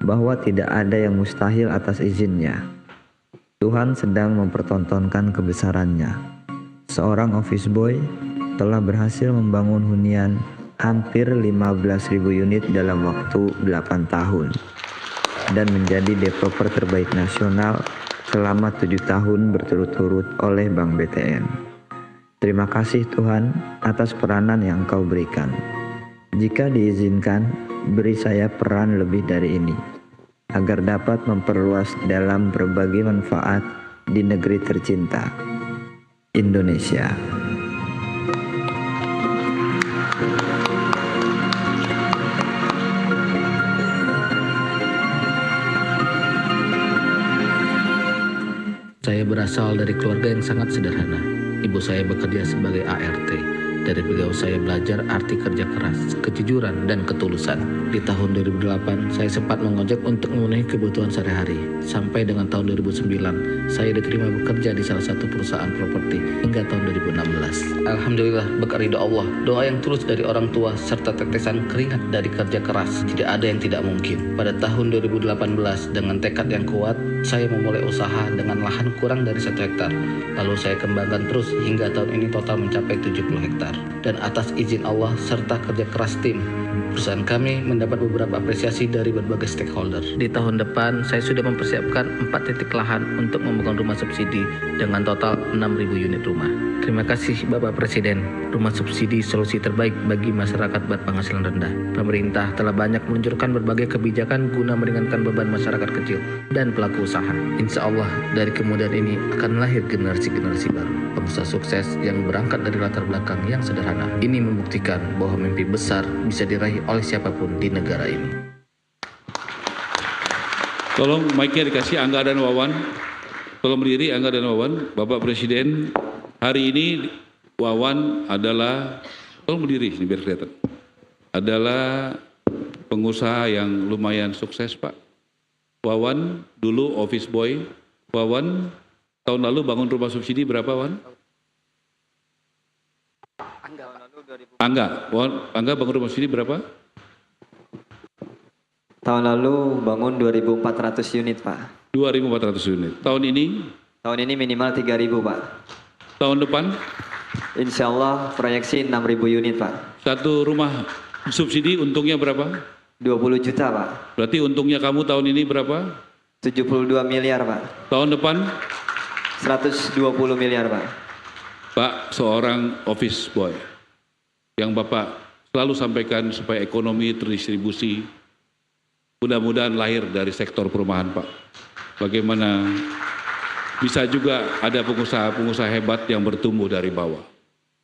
bahwa tidak ada yang mustahil atas izinnya. Tuhan sedang mempertontonkan kebesarannya. Seorang office boy telah berhasil membangun hunian hampir 15.000 unit dalam waktu 8 tahun dan menjadi developer terbaik nasional selama 7 tahun berturut-turut oleh Bank BTN. Terima kasih Tuhan atas peranan yang Engkau berikan. Jika diizinkan, beri saya peran lebih dari ini, agar dapat memperluas dalam berbagai manfaat di negeri tercinta, Indonesia. Saya berasal dari keluarga yang sangat sederhana. Ibu saya bekerja sebagai ART. Dari beliau saya belajar arti kerja keras, kejujuran, dan ketulusan. Di tahun 2008, saya sempat mengojek untuk memenuhi kebutuhan sehari-hari. Sampai dengan tahun 2009, saya diterima bekerja di salah satu perusahaan properti hingga tahun 2016. Alhamdulillah, berkat ridha Allah, doa yang tulus dari orang tua, serta tetesan keringat dari kerja keras, tidak ada yang tidak mungkin. Pada tahun 2018, dengan tekad yang kuat, saya memulai usaha dengan lahan kurang dari 1 hektar. Lalu saya kembangkan terus hingga tahun ini total mencapai 70 hektar. Dan atas izin Allah serta kerja keras tim, perusahaan kami mendapat beberapa apresiasi dari berbagai stakeholder. Di tahun depan, saya sudah mempersiapkan 4 titik lahan untuk membangun rumah subsidi dengan total 6.000 unit rumah. Terima kasih Bapak Presiden. Rumah subsidi solusi terbaik bagi masyarakat berpenghasilan rendah. Pemerintah telah banyak meluncurkan berbagai kebijakan guna meringankan beban masyarakat kecil dan pelaku usaha. Insya Allah dari kemudahan ini akan lahir generasi-generasi baru, pengusaha sukses yang berangkat dari latar belakang yang sederhana. Ini membuktikan bahwa mimpi besar bisa diraih oleh siapapun di negara ini. Tolong mic-nya dikasih Angga dan Wawan. Tolong berdiri Angga dan Wawan. Bapak Presiden, hari ini Wawan adalah, tolong berdiri ini biar kelihatan, adalah pengusaha yang lumayan sukses Pak. Wawan dulu office boy. Wawan tahun lalu bangun rumah subsidi berapa Wan? Angga bangun rumah subsidi berapa? Tahun lalu bangun 2.400 unit Pak. 2.400 unit. Tahun ini? Tahun ini minimal 3.000 Pak. Tahun depan? Insya Allah proyeksi 6.000 unit Pak. Satu rumah subsidi untungnya berapa? 20 juta Pak. Berarti untungnya kamu tahun ini berapa? 72 miliar Pak. Tahun depan? 120 miliar Pak. Pak, seorang office boy yang Bapak selalu sampaikan supaya ekonomi terdistribusi, mudah-mudahan lahir dari sektor perumahan Pak. Bagaimana bisa juga ada pengusaha-pengusaha hebat yang bertumbuh dari bawah.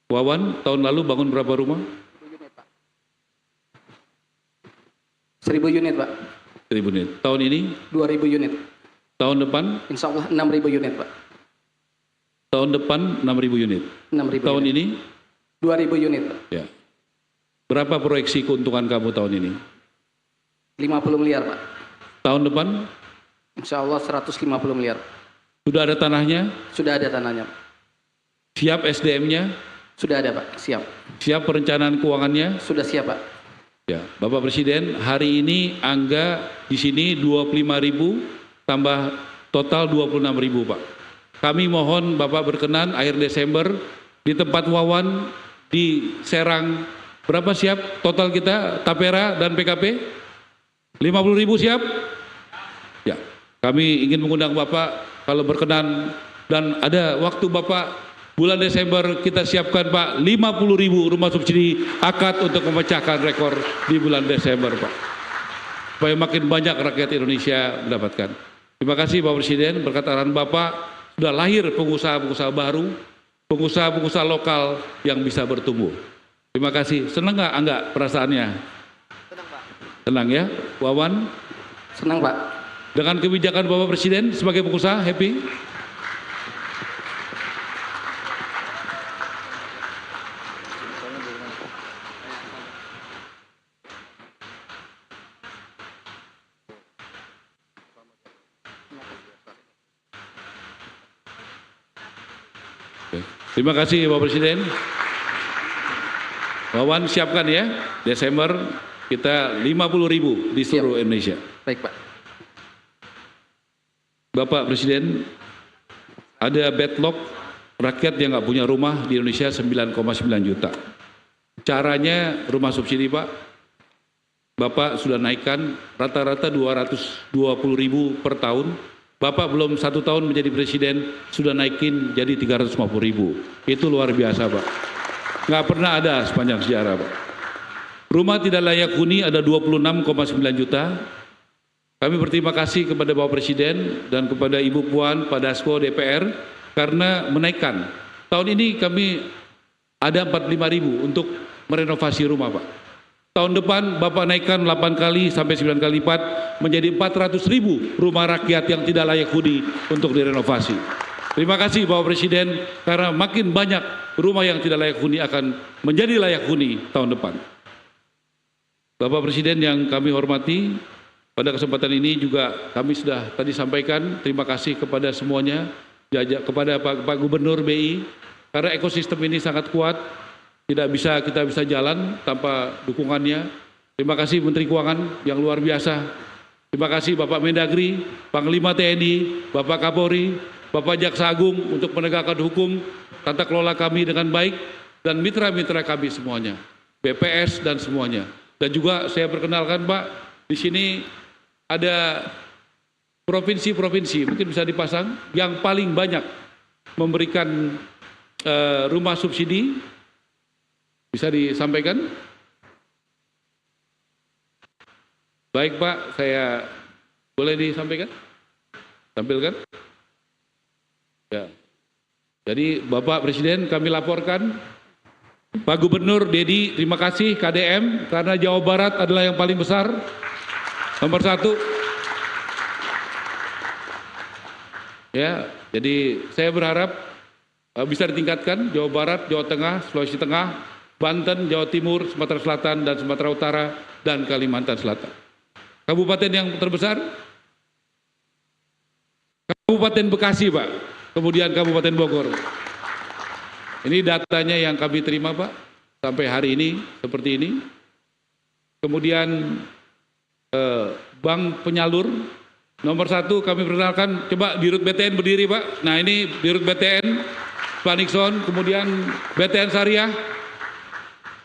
Wawan, tahun lalu bangun berapa rumah? 1.000 unit Pak. 1.000 unit. Tahun ini? 2.000 unit. Tahun depan? Insya Allah 6.000 unit Pak. Tahun depan 6.000 unit. 6.000 tahun unit. ini? 2.000 unit Pak. Ya. Berapa proyeksi keuntungan kamu tahun ini? 50 miliar Pak. Tahun depan? Insya Allah 150 miliar. Sudah ada tanahnya? Sudah ada tanahnya Pak. Siap SDM-nya? Sudah ada Pak, siap. Siap perencanaan keuangannya? Sudah siap Pak. Ya, Bapak Presiden, hari ini Angga di sini 25.000 tambah total 26.000 Pak. Kami mohon Bapak berkenan akhir Desember di tempat Wawan di Serang, berapa siap total kita Tapera dan PKP? 50.000 siap? Ya, kami ingin mengundang Bapak kalau berkenan dan ada waktu Bapak bulan Desember kita siapkan Pak 50.000 rumah subsidi akad untuk memecahkan rekor di bulan Desember Pak. Supaya makin banyak rakyat Indonesia mendapatkan. Terima kasih Bapak Presiden, berkat arahan Bapak sudah lahir pengusaha-pengusaha baru, pengusaha-pengusaha lokal yang bisa bertumbuh. Terima kasih. Senang nggak Angga perasaannya? Senang Pak. Senang ya, Wawan? Senang Pak. Dengan kebijakan Bapak Presiden sebagai pengusaha, happy? Terima kasih Bapak Presiden. Wawan siapkan ya, Desember kita 50.000 di seluruh Indonesia. Baik, Pak. Bapak Presiden, ada backlog rakyat yang nggak punya rumah di Indonesia 9,9 juta. Caranya rumah subsidi, Pak, Bapak sudah naikkan rata-rata 220.000 per tahun. Bapak belum 1 tahun menjadi presiden, sudah naikin jadi 350.000. Itu luar biasa, Pak. Nggak pernah ada sepanjang sejarah, Pak. Rumah tidak layak huni ada 26,9 juta. Kami berterima kasih kepada Bapak Presiden dan kepada Ibu Puan, Pak Dasko, DPR, karena menaikkan. Tahun ini kami ada 45.000 untuk merenovasi rumah, Pak. Tahun depan Bapak naikkan 8 kali sampai 9 kali lipat menjadi 400.000 rumah rakyat yang tidak layak huni untuk direnovasi. Terima kasih Bapak Presiden, karena makin banyak rumah yang tidak layak huni akan menjadi layak huni tahun depan. Bapak Presiden yang kami hormati, pada kesempatan ini juga kami sudah tadi sampaikan terima kasih kepada semuanya, kepada Pak Gubernur BI, karena ekosistem ini sangat kuat. Tidak bisa kita bisa jalan tanpa dukungannya. Terima kasih Menteri Keuangan yang luar biasa. Terima kasih Bapak Mendagri, Panglima TNI, Bapak Kapolri, Bapak Jaksa Agung untuk menegakkan hukum, tata kelola kami dengan baik, dan mitra-mitra kami semuanya, BPS dan semuanya. Dan juga saya perkenalkan Pak, di sini ada provinsi-provinsi, mungkin bisa dipasang, yang paling banyak memberikan rumah subsidi. Bisa disampaikan? Baik Pak, saya boleh disampaikan? Tampilkan? Ya. Jadi Bapak Presiden kami laporkan, Pak Gubernur Dedi, terima kasih KDM, karena Jawa Barat adalah yang paling besar, nomor 1. Ya, jadi saya berharap bisa ditingkatkan Jawa Barat, Jawa Tengah, Sulawesi Tengah, Banten, Jawa Timur, Sumatera Selatan, dan Sumatera Utara, dan Kalimantan Selatan. Kabupaten yang terbesar? Kabupaten Bekasi, Pak. Kemudian Kabupaten Bogor. Ini datanya yang kami terima, Pak, sampai hari ini, seperti ini. Kemudian bank penyalur, nomor 1 kami perkenalkan, coba Dirut BTN berdiri, Pak. Nah ini Dirut BTN, Pak Nixon, kemudian BTN Syariah,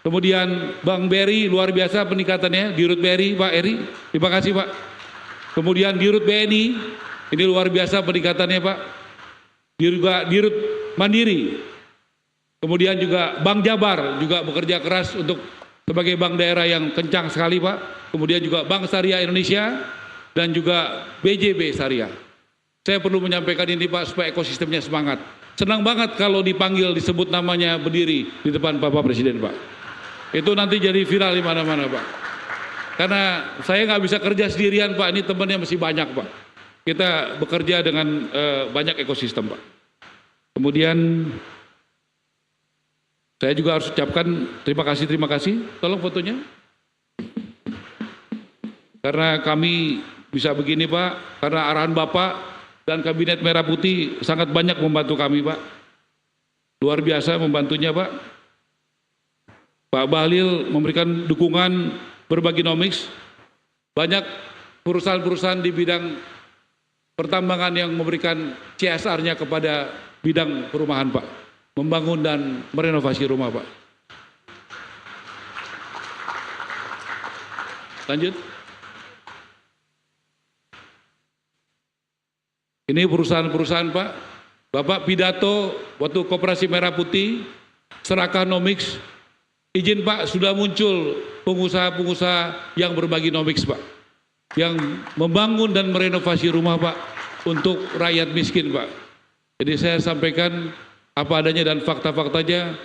kemudian Bang Beri, luar biasa peningkatannya, Dirut Beri, Pak Eri, terima kasih Pak. Kemudian Dirut BNI, ini luar biasa peningkatannya Pak. Dirut Mandiri, kemudian juga Bank Jabar juga bekerja keras untuk sebagai bank daerah yang kencang sekali Pak. Kemudian juga Bank Syariah Indonesia dan juga BJB Syariah. Saya perlu menyampaikan ini Pak supaya ekosistemnya semangat. Senang banget kalau dipanggil disebut namanya berdiri di depan Bapak Presiden Pak. Itu nanti jadi viral di mana-mana Pak. Karena saya nggak bisa kerja sendirian Pak, ini temannya masih banyak Pak. Kita bekerja dengan banyak ekosistem Pak. Kemudian saya juga harus ucapkan terima kasih. Tolong fotonya. Karena kami bisa begini Pak, karena arahan Bapak dan Kabinet Merah Putih sangat banyak membantu kami Pak. Luar biasa membantunya Pak. Pak Bahlil memberikan dukungan Berbaginomics. Banyak perusahaan-perusahaan di bidang pertambangan yang memberikan CSR-nya kepada bidang perumahan Pak. Membangun dan merenovasi rumah Pak. Lanjut. Ini perusahaan-perusahaan Pak. Bapak pidato waktu Koperasi Merah Putih, Serakanomics, izin Pak, sudah muncul pengusaha-pengusaha yang Berbaginomics Pak, yang membangun dan merenovasi rumah Pak untuk rakyat miskin Pak. Jadi saya sampaikan apa adanya dan fakta-faktanya.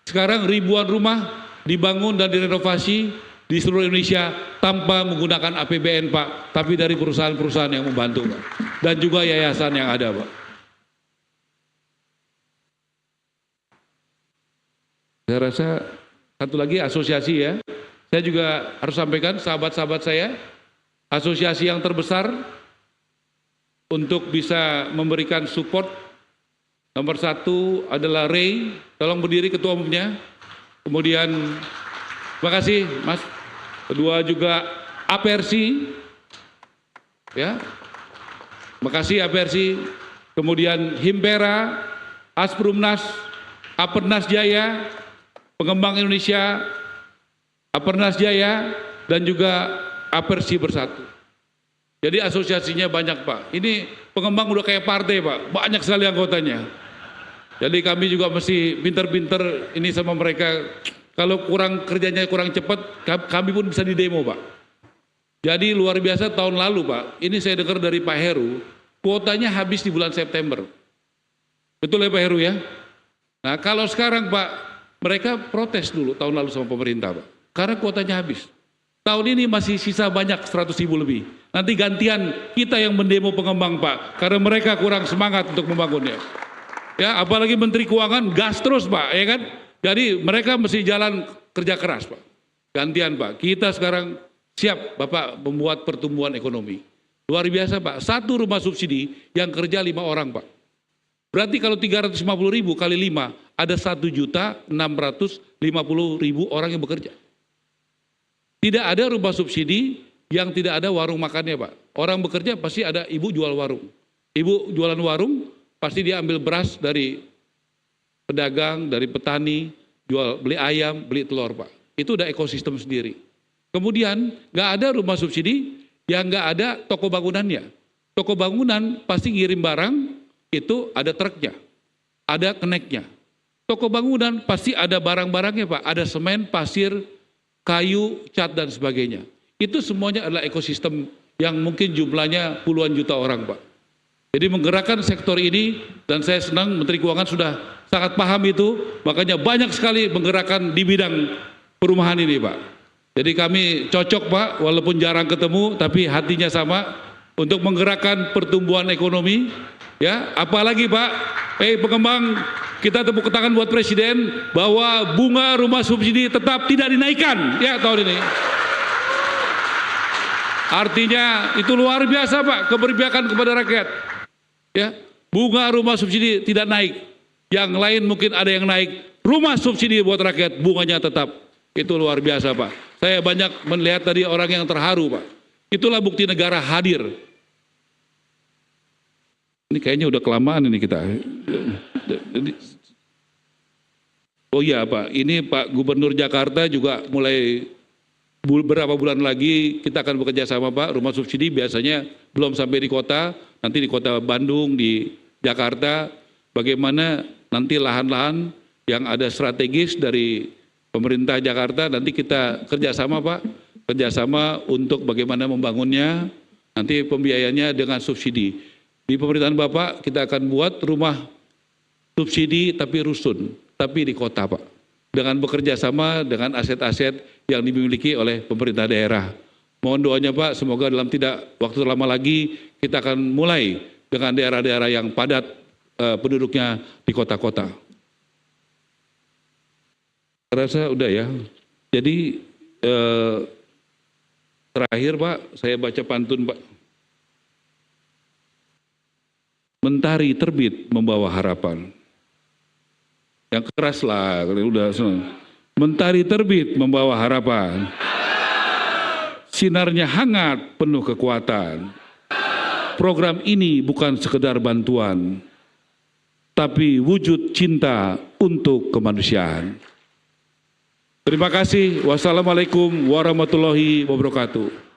Sekarang ribuan rumah dibangun dan direnovasi di seluruh Indonesia tanpa menggunakan APBN Pak, tapi dari perusahaan-perusahaan yang membantu Pak, dan juga yayasan yang ada Pak. Saya rasa satu lagi asosiasi ya, saya juga harus sampaikan sahabat-sahabat saya, asosiasi yang terbesar untuk bisa memberikan support. Nomor 1 adalah Ray, tolong berdiri ketua umumnya. Kemudian, terima kasih Mas. Kedua juga Apersi, Ya. Makasih APRC, kemudian Himpera, Asprumnas, Apernas Jaya, Pengembang Indonesia, Apernas Jaya, dan juga APRC Bersatu. Jadi asosiasinya banyak Pak. Ini pengembang udah kayak partai Pak, banyak sekali anggotanya. Jadi kami juga mesti pinter-pinter ini sama mereka. Kalau kerjanya kurang cepat, kami pun bisa didemo Pak. Jadi luar biasa tahun lalu Pak, ini saya dengar dari Pak Heru, kuotanya habis di bulan September. Betul ya Pak Heru ya? Nah kalau sekarang Pak, mereka protes dulu tahun lalu sama pemerintah Pak, karena kuotanya habis. Tahun ini masih sisa banyak 100.000 lebih. Nanti gantian kita yang mendemo pengembang Pak, karena mereka kurang semangat untuk membangunnya. Ya, apalagi Menteri Keuangan gas terus Pak, ya kan? Jadi mereka mesti jalan kerja keras Pak. Gantian Pak. Kita sekarang siap Bapak membuat pertumbuhan ekonomi. Luar biasa Pak. Satu rumah subsidi yang kerja 5 orang Pak. Berarti kalau 350.000 kali 5 ada 1.650.000 orang yang bekerja. Tidak ada rumah subsidi yang tidak ada warung makannya Pak. Orang bekerja pasti ada ibu jual warung. Ibu jualan warung pasti dia ambil beras dari pedagang, dari petani, beli ayam, beli telur Pak. Itu udah ekosistem sendiri. Kemudian nggak ada rumah subsidi yang nggak ada toko bangunannya. Toko bangunan pasti ngirim barang, itu ada truknya, ada keneknya. Toko bangunan pasti ada barang-barangnya Pak, ada semen, pasir, kayu, cat dan sebagainya. Itu semuanya adalah ekosistem yang mungkin jumlahnya puluhan juta orang Pak. Jadi menggerakkan sektor ini, dan saya senang Menteri Keuangan sudah sangat paham itu, makanya banyak sekali menggerakkan di bidang perumahan ini Pak. Jadi kami cocok Pak, walaupun jarang ketemu, tapi hatinya sama untuk menggerakkan pertumbuhan ekonomi. Ya, apalagi Pak, pengembang, kita tepuk tangan buat Presiden bahwa bunga rumah subsidi tetap tidak dinaikkan ya tahun ini. Artinya itu luar biasa Pak, keberpihakan kepada rakyat. Ya, bunga rumah subsidi tidak naik. Yang lain mungkin ada yang naik. Rumah subsidi buat rakyat bunganya tetap. Itu luar biasa Pak. Saya banyak melihat tadi orang yang terharu Pak. Itulah bukti negara hadir. Ini kayaknya udah kelamaan ini kita. Oh iya Pak, ini Pak Gubernur Jakarta juga mulai beberapa bulan lagi kita akan bekerja sama Pak. Rumah subsidi biasanya belum sampai di kota, nanti di kota Bandung, di Jakarta, bagaimana nanti lahan-lahan yang ada strategis dari pemerintah Jakarta, nanti kita kerjasama Pak, kerjasama untuk bagaimana membangunnya, nanti pembiayanya dengan subsidi. Di pemerintahan Bapak kita akan buat rumah subsidi tapi rusun, tapi di kota Pak, dengan bekerja sama dengan aset-aset yang dimiliki oleh pemerintah daerah. Mohon doanya Pak, semoga dalam tidak waktu lama lagi kita akan mulai dengan daerah-daerah yang padat penduduknya di kota-kota. Rasa udah ya. Jadi terakhir Pak, saya baca pantun Pak. Mentari terbit membawa harapan. Yang keras lah, udah senang. Mentari terbit membawa harapan. Sinarnya hangat, penuh kekuatan. Program ini bukan sekedar bantuan, tapi wujud cinta untuk kemanusiaan. Terima kasih. Wassalamualaikum warahmatullahi wabarakatuh.